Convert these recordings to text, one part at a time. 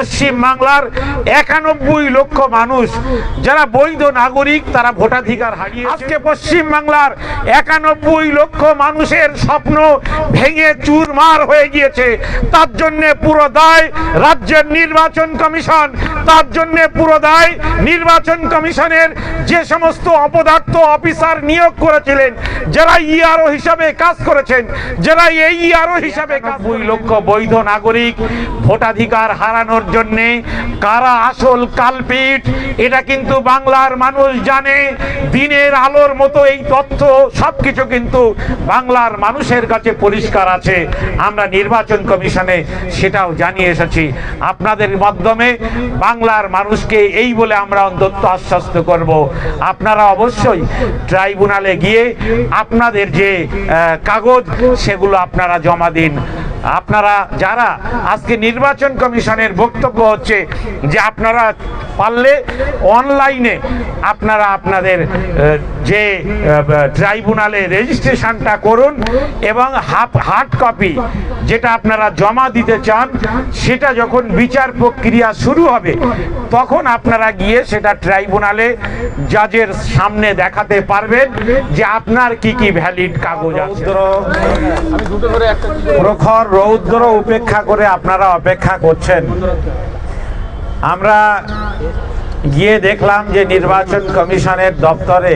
পশ্চিম বাংলার 91 লক্ষ মানুষ যারা বৈধ নাগরিক তারা ভোটাধিকার হারিয়ে আজকে পশ্চিম বাংলার 91 লক্ষ মানুষের স্বপ্ন ভেঙে চুরমার হয়ে গিয়েছে। তার জন্য পুরো দায় রাজ্যের নির্বাচন কমিশন, তার জন্য পুরো দায় নির্বাচন কমিশনের যে সমস্ত অপদার্থ অফিসার নিয়োগ করেছিলেন, যারা ইআরও হিসাবে কাজ করেছেন, যারা এই ইআরও হিসাবে 2 লক্ষ বৈধ নাগরিক ভোটাধিকার হারানোর জন্য কারা আসল কালপিট এটা কিন্তু বাংলার মানুষ জানে। দিনের আলোর মতো এই তথ্য সবকিছু কিন্তু বাংলার মানুষের কাছে পরিষ্কার আছে। আমরা নির্বাচন কমিশনে সেটাও জানিয়ে এসেছি। আপনাদের মাধ্যমে বাংলার মানুষকে এই বলে আমরা অন্তত আশ্বস্ত করব, আপনারা অবশ্যই ট্রাইব্যুনালে গিয়ে আপনাদের যে কাগজ সেগুলো আপনারা জমা দিন। আপনারা যারা আজকে নির্বাচন কমিশনের বক্তব্য হচ্ছে যে আপনারা পারলে অনলাইনে আপনারা আপনাদের যে ট্রাইব্যুনালে রেজিস্ট্রেশনটা করুন এবং হার্ড কপি যেটা আপনারা জমা দিতে চান সেটা যখন বিচার প্রক্রিয়া শুরু হবে তখন আপনারা গিয়ে সেটা ট্রাইব্যুনালে জাজের সামনে দেখাতে পারবেন যে আপনার কি কি ভ্যালিড কাগজ আছে। প্রখর রৌদ্র উপেক্ষা করে আপনারা অপেক্ষা করছেন। আমরা গিয়ে দেখলাম যে নির্বাচন কমিশনের দপ্তরে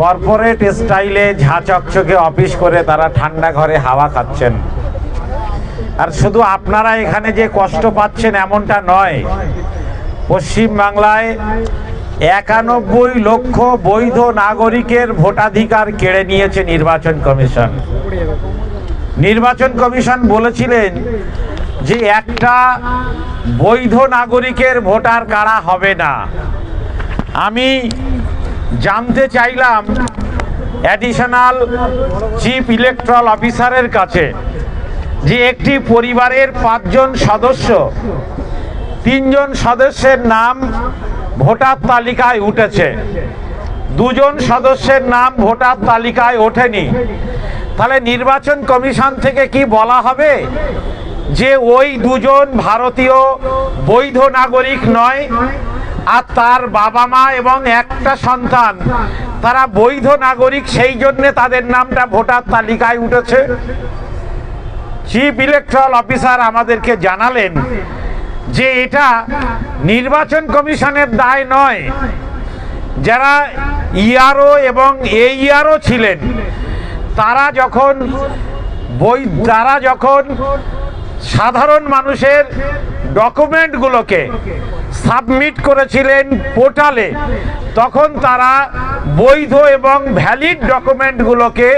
কর্পোরেট স্টাইলে ঝাঁ চকচকে অফিস করে তারা ঠান্ডা ঘরে হাওয়া খাচ্ছেন। আর শুধু আপনারা এখানে যে কষ্ট পাচ্ছেন এমনটা নয়, পশ্চিম বাংলায় 91 লক্ষ বৈধ নাগরিকের ভোটাধিকার কেড়ে নিয়েছে নির্বাচন কমিশন। নির্বাচন কমিশন বলেছিলেন যে একটা বৈধ নাগরিকের ভোটার কারা হবে না। আমি জানতে চাইলাম অ্যাডিশনাল চিফ ইলেকট্রাল অফিসারের কাছে যে একটি পরিবারের 5 জন সদস্য, 3 জন সদস্যের নাম ভোটার তালিকায় উঠেছে, 2 জন সদস্যের নাম ভোটার তালিকায় ওঠেনি, তাহলে নির্বাচন কমিশন থেকে কি বলা হবে যে ওই 2 জন ভারতীয় বৈধ নাগরিক নয় আর তার বাবা মা এবং একটা সন্তান তারা বৈধ নাগরিক, সেই জন্য তাদের নামটা ভোটার তালিকায় উঠেছে? চিফ ইলেকট্রাল অফিসার আমাদেরকে জানালেন যে এটা নির্বাচন কমিশনের দায় নয়। যারা ইআরও এবং এইআরও ছিলেন তারা যখন সাধারণ মানুষের ডকুমেন্টগুলোকে সাবমিট করেছিলেন পোর্টালে, তখন তারা বৈধ এবং ভ্যালিড ডকুমেন্টগুলোকে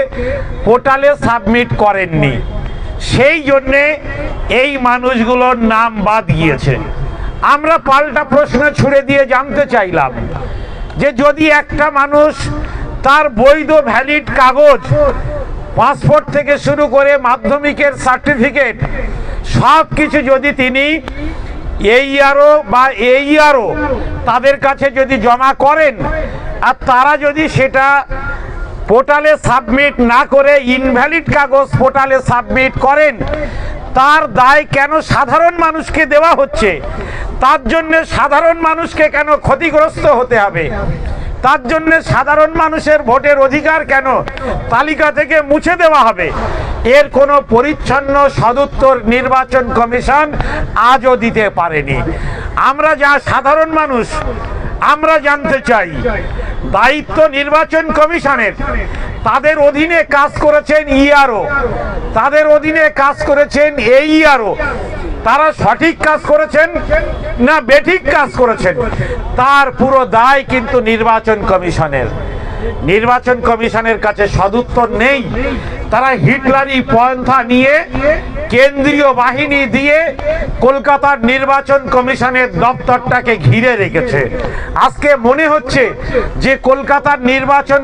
পোর্টালে সাবমিট করেননি। সেই জন্যে এই মানুষগুলোর নাম বাদ গিয়েছে। আমরা পাল্টা প্রশ্ন ছুড়ে দিয়ে জানতে চাইলাম যে যদি একটা মানুষ তার বৈধ ভ্যালিড কাগজ, পাসপোর্ট থেকে শুরু করে মাধ্যমিকের সার্টিফিকেট সব কিছু যদি তিনি এইআরও বা এইআরও তাদের কাছে যদি জমা করেন আর তারা যদি সেটা পোর্টালে সাবমিট না করে ইনভ্যালিড কাগজ পোর্টালে সাবমিট করেন, তার দায় কেন সাধারণ মানুষকে দেওয়া হচ্ছে? তার জন্য সাধারণ মানুষকে কেন ক্ষতিগ্রস্ত হতে হবে? তার জন্য সাধারণ মানুষের ভোটের অধিকার কেন তালিকা থেকে মুছে দেওয়া হবে? এর কোনো পরিচ্ছন্ন সদুত্তর নির্বাচন কমিশন আজও দিতে পারেনি। আমরা যা সাধারণ মানুষ আমরা জানতে চাই, দায়িত্ব নির্বাচন কমিশনের। তাদের অধীনে কাজ করেছেন ইআরও, তাদের অধীনে কাজ করেছেন এইআরও, তারা সঠিক কাজ করেছেন না বেঠিক কাজ করেছেন তার পুরো দায় কিন্তু নির্বাচন কমিশনের। নির্বাচন কমিশনের কাছে সদুত্তর নেই। তারা হিটলারি পন্থা নিয়ে কেন্দ্রীয় বাহিনী দিয়ে কলকাতার নির্বাচন কমিশনের দপ্তরটাকে ঘিরে রেখেছে। আজকে মনে হচ্ছে যে কলকাতার নির্বাচন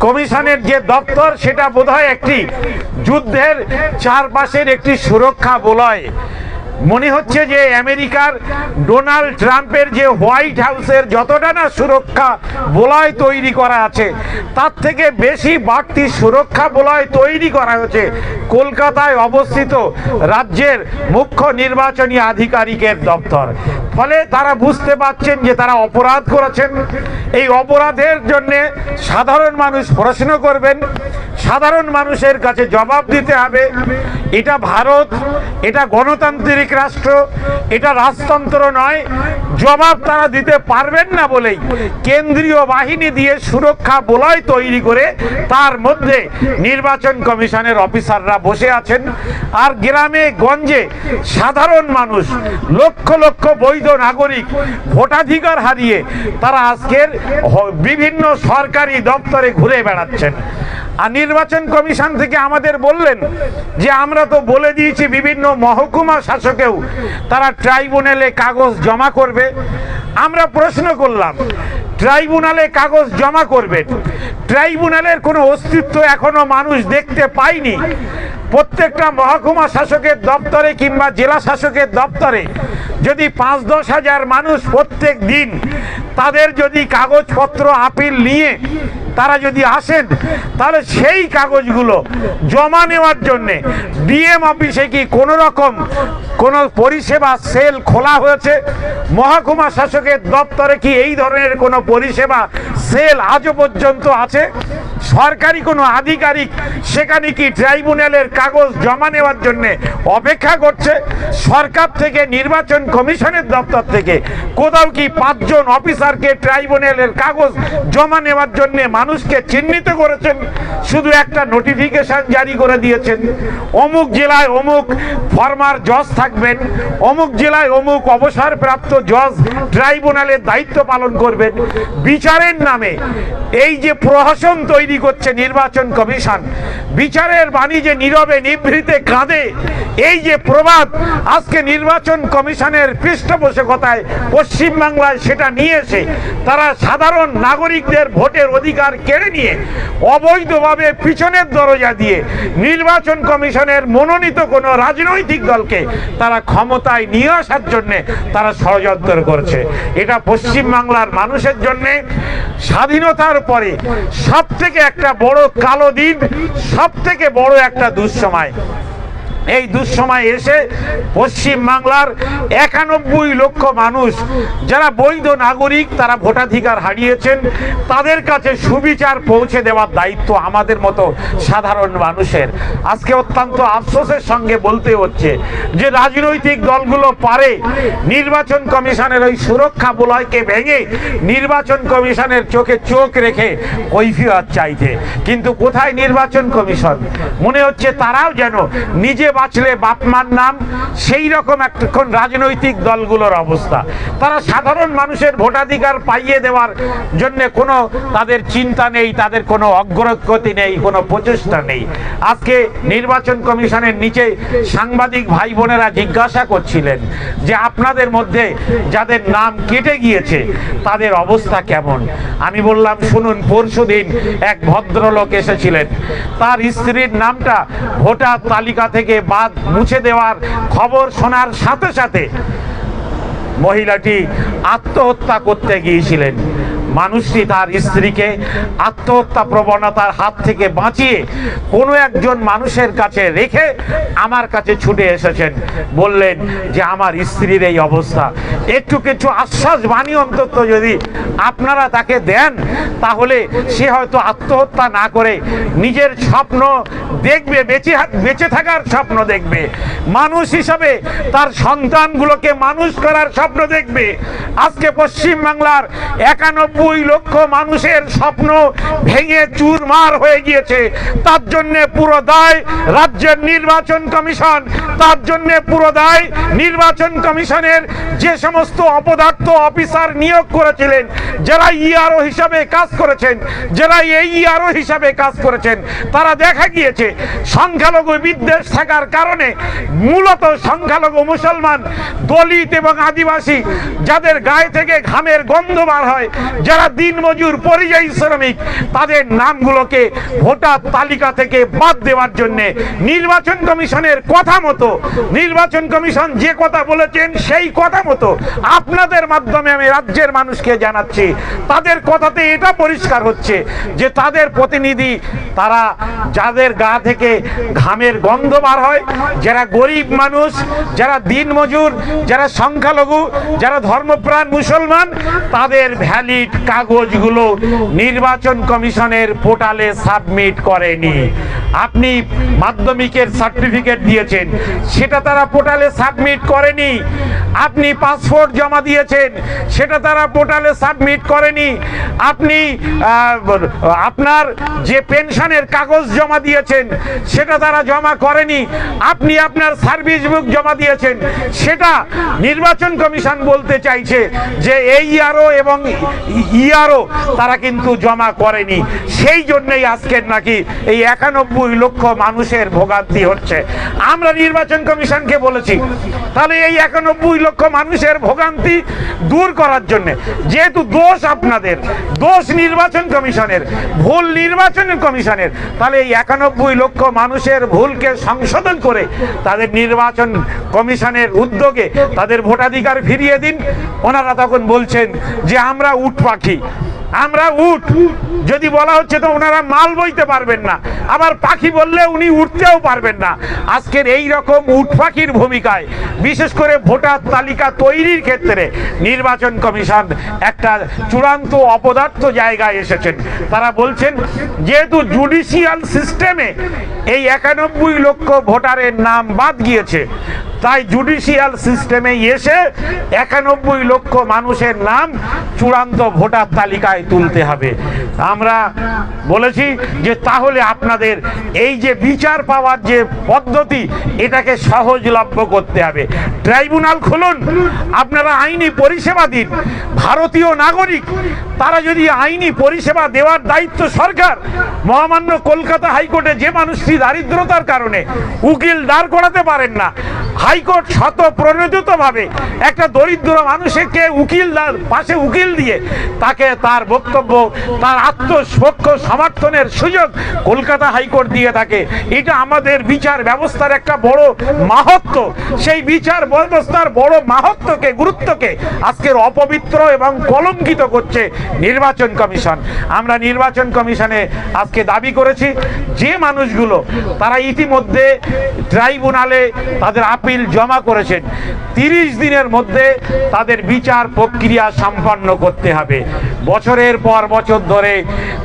কমিশনের যে দপ্তর সেটা বোধহয় একটি যুদ্ধের চারপাশের একটি সুরক্ষা বলয়। মনে হচ্ছে যে আমেরিকার ডোনাল্ড ট্রাম্পের যে হোয়াইট হাউসের যতটা না সুরক্ষা বলয় তৈরি করা আছে, তার থেকে বেশি বাড়তি সুরক্ষা বলয় তৈরি করা হয়েছে কলকাতায় অবস্থিত রাজ্যের মুখ্য নির্বাচনী আধিকারিকের দপ্তর। ফলে তারা বুঝতে পারছেন যে তারা অপরাধ করেছেন। এই অপরাধের জন্যে সাধারণ মানুষ প্রশ্ন করবেন, সাধারণ মানুষের কাছে জবাব দিতে হবে। এটা ভারত, এটা গণতান্ত্রিক রাষ্ট্র, এটা রাজতন্ত্র নয়। জবাব তারা দিতে পারবেন না বলেই কেন্দ্রীয় বাহিনী দিয়ে সুরক্ষা বলয় তৈরি করে তার মধ্যে নির্বাচন কমিশনের অফিসাররা বসে আছেন। আর গ্রামে গঞ্জে সাধারণ মানুষ, লক্ষ লক্ষ বৈধ নাগরিক ভোটাধিকার হারিয়ে তারা আজকের বিভিন্ন সরকারি দপ্তরে ঘুরে বেড়াচ্ছেন। আর নির্বাচন কমিশন থেকে আমাদের বললেন যে আমরা তো বলে দিয়েছি বিভিন্ন মহকুমা শাসকেও তারা ট্রাইব্যুনালে কাগজ জমা করবে। আমরা প্রশ্ন করলাম, ট্রাইব্যুনালে কাগজ জমা করবেন, ট্রাইব্যুনালের কোনো অস্তিত্ব এখনো মানুষ দেখতে পায়নি। প্রত্যেকটা মহকুমা শাসকের দপ্তরে কিংবা জেলা শাসকের দপ্তরে যদি ৫-১০ হাজার মানুষ প্রত্যেক দিন তাদের যদি কাগজপত্র আপিল নিয়ে তারা যদি আসেন, তাহলে সেই কাগজগুলো জমা নেওয়ার জন্যে ডিএম অফিসে কি কোনো রকম কোনো পরিষেবা সেল খোলা হয়েছে? মহকুমা শাসকের দপ্তরে কি এই ধরনের কোনো পরিষেবা সেল আজও পর্যন্ত আছে? সরকারি কোনো আধিকারিক সেখানে কি ট্রাইব্যুনালের কাগজ জমা নেওয়ার জন্যে অপেক্ষা করছে? সরকার থেকে, নির্বাচন কমিশনের দপ্তর থেকে কোথাও কি ৫ জন অফিসারকে ট্রাইব্যুনালের কাগজ জমা নেওয়ার জন্যে মানুষকে চিহ্নিত করেছেন? শুধু একটা নোটিফিকেশন জারি করে দিয়েছেন, অমুক জেলায় অমুক ফরমার জজ থাকবেন, অমুক জেলায় অমুক অবসরপ্রাপ্ত জজ ট্রাইব্যুনালের দায়িত্ব পালন করবেন। বিচারের নামে এই যে প্রহসন তৈরি করছে নির্বাচন কমিশন, বিচারের বাণী যে নীরবে নিভৃতে কাঁদে, এই যে প্রবাদ আজকে নির্বাচন কমিশনের পৃষ্ঠপোষকতায় পশ্চিমবাংলায় সেটা নিয়ে এসে তারা সাধারণ নাগরিকদের ভোটের অধিকার কেড়ে নিয়ে অবৈধভাবে পিছনের দরজা দিয়ে নির্বাচন কমিশনের মনোনীত কোনো রাজনৈতিক দলকে তারা ক্ষমতায় নিয়ে আসার জন্যে তারা ষড়যন্ত্র করছে। এটা পশ্চিমবাংলার মানুষের জন্যে স্বাধীনতার পরে সব থেকে একটা বড় কালো দিন, সব থেকে বড় একটা দুঃসময়। এই দুঃসময় এসে পশ্চিমবাংলার ৯১ লক্ষ মানুষ যারা বৈধ নাগরিক, তারা ভোটাধিকার হারিয়েছেন, তাদের কাছে সুবিচার পৌঁছে দেওয়ার দায়িত্ব আমাদের মতো সাধারণ মানুষের। আজকে অত্যন্ত আফসোসের সঙ্গে বলতে হচ্ছে যে রাজনৈতিক দলগুলো পারে নির্বাচন কমিশনের ওই সুরক্ষা বলয়কে ভেঙে নির্বাচন কমিশনের চোখে চোখ রেখে কৈফিয়ত চাইতে, কিন্তু কোথায় নির্বাচন কমিশন? মনে হচ্ছে তারাও যেন নিজে বাঁচলে বাপমার নাম, সেই রকম এখন রাজনৈতিক দলগুলোর অবস্থা। তারা সাধারণ মানুষের ভোটাধিকার পাইয়ে দেওয়ার জন্য কোনো তাদের চিন্তা নেই, তাদের কোনো অগ্রগতি নেই, কোনো প্রচেষ্টা নেই। আজকে নির্বাচন কমিশনের নিচে সাংবাদিক ভাই বোনেরা জিজ্ঞাসা করছিলেন যে আপনাদের মধ্যে যাদের নাম কেটে গিয়েছে তাদের অবস্থা কেমন? আমি বললাম শুনুন, পরশুদিন এক ভদ্রলোক এসেছিলেন, তার স্ত্রীর নামটা ভোটার তালিকা থেকে বাদ মুছে দেওয়ার খবর শোনার সাথে সাথে মহিলাটি আত্মহত্যা করতে গিয়েছিলেন। মানুষটি তার স্ত্রীকে আত্মহত্যা প্রবণতার হাত থেকে বাঁচিয়ে কোনো একজন মানুষের কাছে রেখে আমার কাছে ছুটে এসেছেন, বললেন যে আমার স্ত্রীর এই অবস্থা, একটু কিছু আশ্বাস বাণী অন্তত যদি আপনারা তাকে দেন তাহলে সে হয়তো আত্মহত্যা না করে নিজের স্বপ্ন দেখবে, বেঁচে থাকার স্বপ্ন দেখবে, মানুষ হিসাবে তার সন্তানগুলোকে মানুষ করার স্বপ্ন দেখবে। আজকে পশ্চিমবাংলার ৯১ লক্ষ মানুষের স্বপ্ন ভেঙে চুরমার হয়ে গিয়েছে। তার জন্য পুরো দায় রাজ্যের নির্বাচন কমিশন, তার জন্য পুরো দায় নির্বাচন কমিশনের যে সমস্ত সমস্ত অপদার্থ অফিসার নিয়োগ করেছিলেন, যারা ইআরও হিসাবে কাজ করেছেন, যারা এই ইআরও হিসাবে কাজ করেছেন, তারা দেখা গিয়েছে সংখ্যালঘু বিদ্বেষ থাকার কারণে মূলত সংখ্যালঘু মুসলমান, দলিত এবং আদিবাসী, যাদের গায়ে থেকে ঘামের গন্ধ বার হয়, যারা দিনমজুর পরিযায়ী শ্রমিক, তাদের নামগুলোকে ভোটার তালিকা থেকে বাদ দেওয়ার জন্য নির্বাচন কমিশনের কথা মতো, নির্বাচন কমিশন যে কথা বলেছেন সেই কথা মতো আপনাদের মাধ্যমে আমি রাজ্যের মানুষকে জানাচ্ছি, তাদের কথাতে এটা পরিষ্কার হচ্ছে যে তাদের প্রতিনিধি, তারা যাদের গা থেকে ঘামের গন্ধ বার হয়, যারা গরিব মানুষ, যারা দিনমজুর, যারা সংখ্যালঘু, যারা ধর্মপ্রাণ মুসলমান, তাদের ভ্যালিড কাগজগুলো নির্বাচন কমিশনের পোর্টালে সাবমিট করেনি। আপনি মাধ্যমিকের সার্টিফিকেট দিয়েছেন, সেটা তারা পোর্টালে সাবমিট করেনি। আপনি পাসপোর্ট জমা দিয়েছেন, সেটা তারা পোর্টালে সাবমিট করেনি। আপনি আপনার যে পেনশনের কাগজ জমা দিয়েছেন, সেটা তারা জমা করেনি। আপনি আপনার সার্ভিস বুক জমা দিয়েছেন, সেটা নির্বাচন কমিশন বলতে চাইছে যে এই ইআরও এবং ইআরও তারা কিন্তু জমা করেনি। সেই জন্যই আজকের নাকি এই 91 লক্ষ মানুষের ভোগান্তি হচ্ছে। আমরা নির্বাচন কমিশনকে বলেছি, তাহলে এই 91 লক্ষ মানুষের ভোগান্তি দূর করার জন্য, যেহেতু দোষ আপনাদের, দোষ নির্বাচন কমিশনের, ভুল নির্বাচন কমিশনের, তাহলে এই 91 লক্ষ মানুষের ভুলকে সংশোধন করে তাদের নির্বাচন কমিশনের উদ্যোগে তাদের ভোটাধিকার ফিরিয়ে দিন। ওনারা তখন বলছেন যে আমরা উট পাখি, আমরা উট, যদি বলা হচ্ছে তো ওনারা মাল বইতে পারবেন না, আবার পাখি বললে উনি উঠতেও পারবেন না। আজকের এই রকম উট পাখির ভূমিকায় বিশেষ করে ভোটার তালিকা তৈরির ক্ষেত্রে নির্বাচন কমিশন একটা চূড়ান্ত অপদার্থ জায়গায় এসেছেন। তারা বলছেন যেহেতু জুডিশিয়াল সিস্টেমে এই 91 লক্ষ ভোটারের নাম বাদ গিয়েছে, তাই জুডিশিয়াল সিস্টেমে এসে 91 লক্ষ মানুষের নাম চূড়ান্ত ভোটার তালিকায় তুলতে হবে। আমরা বলেছি যে তাহলে আপনাদের এই যে বিচার পাওয়ার যে পদ্ধতি, এটাকে সহজলভ্য করতে হবে। ট্রাইব্যুনাল খুলুন, আপনারা আইনি পরিষেবা দিন। ভারতীয় নাগরিক, তারা যদি আইনি পরিষেবা দেওয়ার দায়িত্ব সরকার, মহামান্য কলকাতা হাইকোর্টে যে মানুষটি দারিদ্রতার কারণে উকিল দাঁড় করাতে পারেন না, হাইকোর্ট স্বতঃপ্রণোদিতভাবে একটা দরিদ্র মানুষকে উকিল পাশে উকিল দিয়ে তাকে তার বক্তব্য, তার আত্মপক্ষ সমর্থনের সুযোগ কলকাতা হাইকোর্ট দিয়ে থাকে। এটা আমাদের বিচার ব্যবস্থার একটা বড় মাহাত্ম্য। সেই বিচার ব্যবস্থার বড় মাহাত্ম্যকে, গুরুত্বকে আজকের অপবিত্র এবং কলঙ্কিত করছে নির্বাচন কমিশন। আমরা নির্বাচন কমিশনে আজকে দাবি করেছি যে মানুষগুলো তারা ইতিমধ্যে ট্রাইব্যুনালে তাদের আপিল জমা করেছেন, 30 দিনের মধ্যে তাদের বিচার প্রক্রিয়া সম্পন্ন করতে হবে। বছরের পর বছর ধরে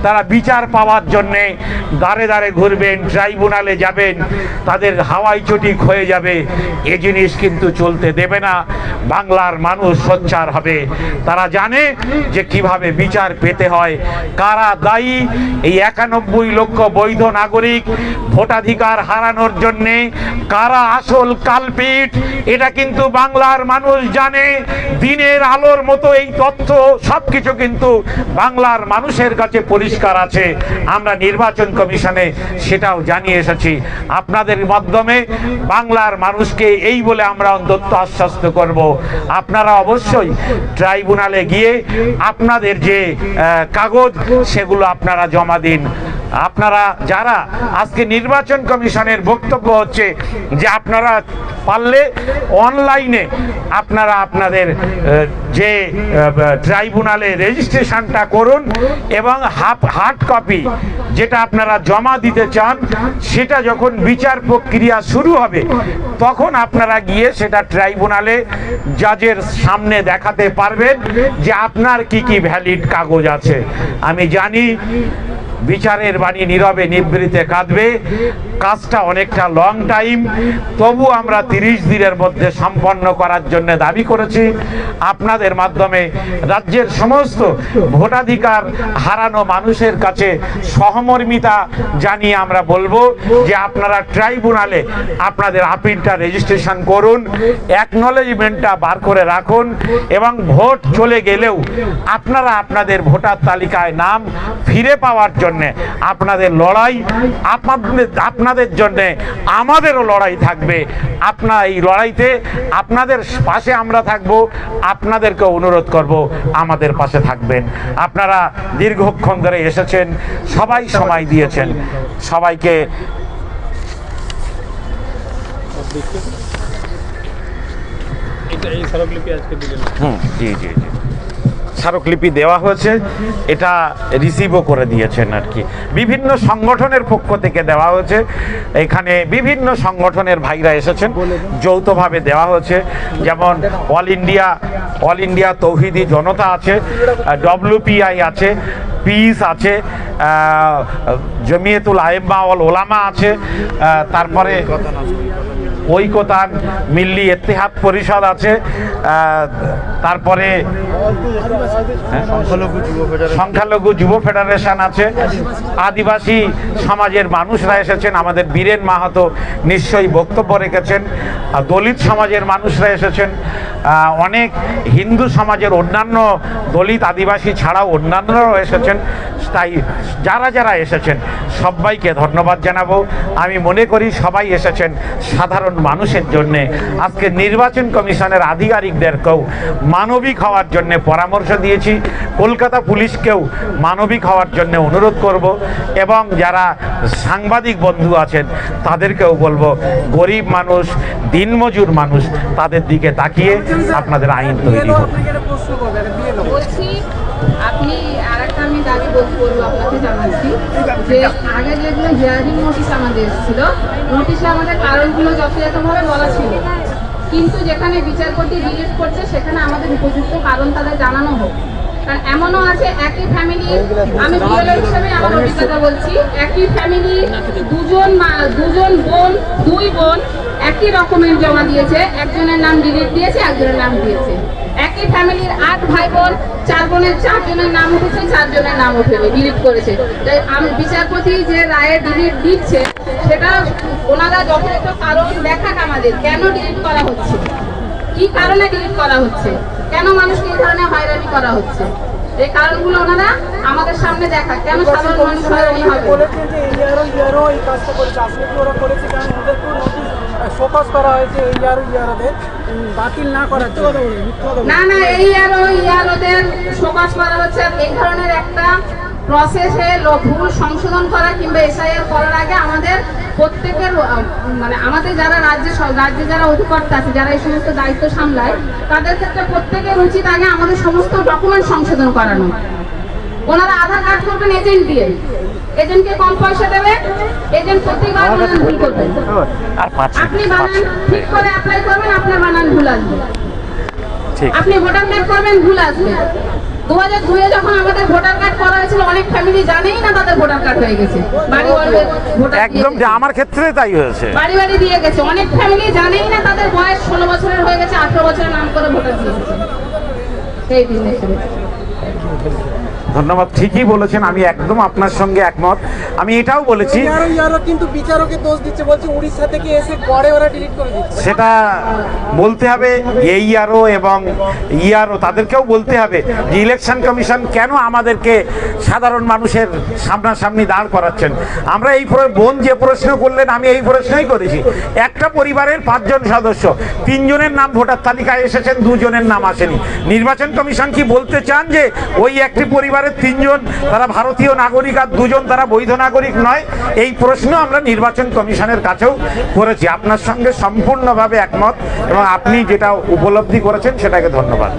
তারা বিচার পাওয়ার জন্যে দাঁড়ে দাঁড়ে ঘুরবেন, ট্রাইব্যুনালে যাবেন, তাদের হাওয়াই চটি হয়ে যাবে। এ জিনিস কিন্তু চলতে দেবে না। বাংলার মানুষ সোচ্চার হবে, তারা জানে যে কিভাবে বিচার পেতে হয়, কারা দায়ী এই 91 লক্ষ বৈধ নাগরিক ভোটাধিকার হারানোর জন্যে, কারা আসল কালপিট, এটা কিন্তু বাংলার মানুষ জানে। দিনের আলোর মতো এই তথ্য সবকিছু কিন্তু বাংলার মানুষের কাছে পরিষ্কার আছে। আমরা নির্বাচন কমিশনে সেটাও জানিয়ে এসেছি। আপনাদের মাধ্যমে বাংলার মানুষকে এই বলে আমরা অন্তত আশ্বস্ত করব, আপনারা অবশ্যই ট্রাইব্যুনালে গিয়ে আপনাদের যে কাগজ সেগুলো আপনারা জমা দিন। আপনারা যারা আজকে নির্বাচন কমিশনের বক্তব্য হচ্ছে যে আপনারা পারলে অনলাইনে আপনারা আপনাদের যে ট্রাইব্যুনালে রেজিস্ট্রেশনটা করুন এবং হার্ড কপি যেটা আপনারা জমা দিতে চান, সেটা যখন বিচার প্রক্রিয়া শুরু হবে তখন আপনারা গিয়ে সেটা ট্রাইব্যুনালে জাজের সামনে দেখাতে পারবেন যে আপনার কি কি ভ্যালিড কাগজ আছে। আমি জানি বিচারের বাণী নীরবে নিবৃতে কাঁদবে। কাজটা অনেকটা লং টাইম, তবু আমরা 30 দিনের মধ্যে সম্পন্ন করার জন্য দাবি করেছি। আপনাদের মাধ্যমে রাজ্যের সমস্ত ভোটাধিকার হারানো মানুষের কাছে সহমর্মিতা জানিয়ে আমরা বলবো যে আপনারা ট্রাইব্যুনালে আপনাদের আপিলটা রেজিস্ট্রেশন করুন, অ্যাকনলেজমেন্টটা বার করে রাখুন, এবং ভোট চলে গেলেও আপনারা আপনাদের ভোটার তালিকায় নাম ফিরে পাওয়ার জন্যে আপনাদের লড়াই, আপনাদের জন্যে আমাদেরও লড়াই থাকবে। আপনার এই লড়াইতে আপনাদের পাশে আমরা থাকব, আপনাদেরকে অনুরোধ করব আমাদের পাশে থাকবেন। আপনারা দীর্ঘক্ষণ ধরে এসেছেন, সবাই সময় দিয়েছেন, সবাইকে জি জি জি স্মারকলিপি দেওয়া হয়েছে, এটা রিসিভও করে দিয়েছেন আর কি। বিভিন্ন সংগঠনের পক্ষ থেকে দেওয়া হয়েছে, এখানে বিভিন্ন সংগঠনের ভাইরা এসেছেন, যৌথভাবে দেওয়া হয়েছে। যেমন অল ইন্ডিয়া তৌহিদি জনতা আছে, WPI আছে, পিস আছে, জমিয়তুল আইম্মা ওয়াল ওলামা আছে, তারপরে ঐকতান মিল্লি ইত্তেহাদ পরিষদ আছে, তারপরে সংখ্যালঘু যুব ফেডারেশন আছে, আদিবাসী সমাজের মানুষরা এসেছেন, আমাদের বীরেন মাহাতো নিশ্চয়ই বক্তব্য রেখেছেন, দলিত সমাজের মানুষরা এসেছেন, অনেক হিন্দু সমাজের অন্যান্য দলিত আদিবাসী ছাড়াও অন্যান্যরাও এসেছেন। তাই যারা যারা এসেছেন সবাইকে ধন্যবাদ জানাবো। আমি মনে করি সবাই এসেছেন সাধারণ মানুষের জন্যে। আজকে নির্বাচন কমিশনের আধিকারিকদেরকেও মানবিক হওয়ার জন্য পরামর্শ দিয়েছি, কলকাতা পুলিশকেও মানবিক হওয়ার জন্য অনুরোধ করব, এবং যারা সাংবাদিক বন্ধু আছেন তাদেরকেও বলবো গরিব মানুষ, দিনমজুর মানুষ, তাদের দিকে তাকিয়ে আপনাদের আইন তৈরি হোক। আপনি আরেকটা আমি দাবি করবো আপনাকে জানাচ্ছি যে আগে যেগুলো হিয়ারিং নোটিশ আমাদের এসেছিল, নোটিশে আমাদের কারণগুলো যথাযথভাবে বলা ছিল, কিন্তু যেখানে বিচারপতি রিলিজ করছে সেখানে আমাদের উপযুক্ত কারণ তাদের জানানো হোক। কারণ এমনও আছে একই ফ্যামিলি, আমি বিএলও হিসেবে আমার অভিজ্ঞতা বলছি, একই ফ্যামিলি দুই বোন একই রকমের জমা দিয়েছে, একজনের নাম ডিলিট দিয়েছে, একজনের নাম দিয়েছে। একই ফ্যামিলির 8 ভাই বোন, 4 বোনের 4 জনের নাম উঠেছে, 4 জনের নাম উঠেনি, ডিলিট করেছে। তাই বিচারপতি যে রায়ে ডিলিট দিচ্ছে সেটা ওনারা যথাযথ কারণ দেখাক আমাদের, কেন ডিলিট করা হচ্ছে, কি কারণে ডিলিট করা হচ্ছে, কেন মানুষকে এই ধরনের হয়রানি করা হচ্ছে, এই কারণগুলো ওনারা আমাদের সামনে দেখাক, কেন সাধারণ মানুষ হয়রানি হবে। বলেছেন যে ইয়ারও এই কাজটা করেছে, আসলে কি ওরা করেছে? কারণ ওদের তো নোটিশ ফোকাস করা হয়েছে ইয়ারোদের বাতিল না করার জন্য। না এই ইয়ারোদের ফোকাস করা হচ্ছে এই ধরনের একটা প্রসেসে ভুল সংশোধন করা কিংবা এসআইআর করার আগে আমাদের প্রত্যেকের মানে আমাদের যারা রাজ্যে যারা অধিকর্তা আছে, যারা এই সমস্ত দায়িত্ব সামলায়, তাদের ক্ষেত্রে প্রত্যেকের উচিত আগে আমাদের সমস্ত ডকুমেন্ট সংশোধন করানো। ওনারা আধার কার্ড করবেন এজেন্ট দিয়ে, এজেন্টকে কম পয়সা দেবে, এজেন্ট প্রত্যেকবার বানান ভুল করবেন। আপনি বানান ঠিক করে অ্যাপ্লাই করবেন, আপনার বানান ভুল আসবে। আপনি ভোটার কার্ড করবেন, ভুল আসবে। 2002-এ যখন আমাদের ভোটার কার্ড করা হয়েছিল, অনেক ফ্যামিলি জানেই না তাদের ভোটার কার্ড হয়ে গেছে, বাড়ি ভোটার একদম যে আমার ক্ষেত্রে তাই হয়েছে, বাড়ি দিয়ে গেছে। অনেক ফ্যামিলি জানেই না তাদের বয়স 16 বছরের হয়ে গেছে, 18 বছরের নাম করে ভোটার দিয়ে গেছে। সেই দিনে ধন্যবাদ, ঠিকই বলেছেন, আমি একদম আপনার সঙ্গে একমত। আমি এটাও বলেছি কিন্তু বিচারকে দোষ দিচ্ছে, বলছে উড়িষ্যা থেকে এসে পরে ওরা ডিলিট করে দিচ্ছে। সেটা বলতে হবে এইআরও এবং ইআরও, তাদেরকেও বলতে হবে যে ইলেকশন কমিশন কেন আমাদেরকে সাধারণ মানুষের সামনাসামনি দাঁড় করাচ্ছেন। আমরা এই বোন যে প্রশ্ন করলেন, আমি এই প্রশ্নই করেছি। একটা পরিবারের 5 জন সদস্য, 3 জনের নাম ভোটার তালিকায় এসেছেন, 2 জনের নাম আসেনি। নির্বাচন কমিশন কি বলতে চান যে ওই একটি পরিবারের 3 জন তারা ভারতীয় নাগরিক আর 2 জন তারা বৈধ নাগরিক নয়? এই প্রশ্ন আমরা নির্বাচন কমিশনের কাছেও করেছি। আপনার সঙ্গে সম্পূর্ণভাবে একমত, এবং আপনি যেটা উপলব্ধি করেছেন সেটাকে ধন্যবাদ।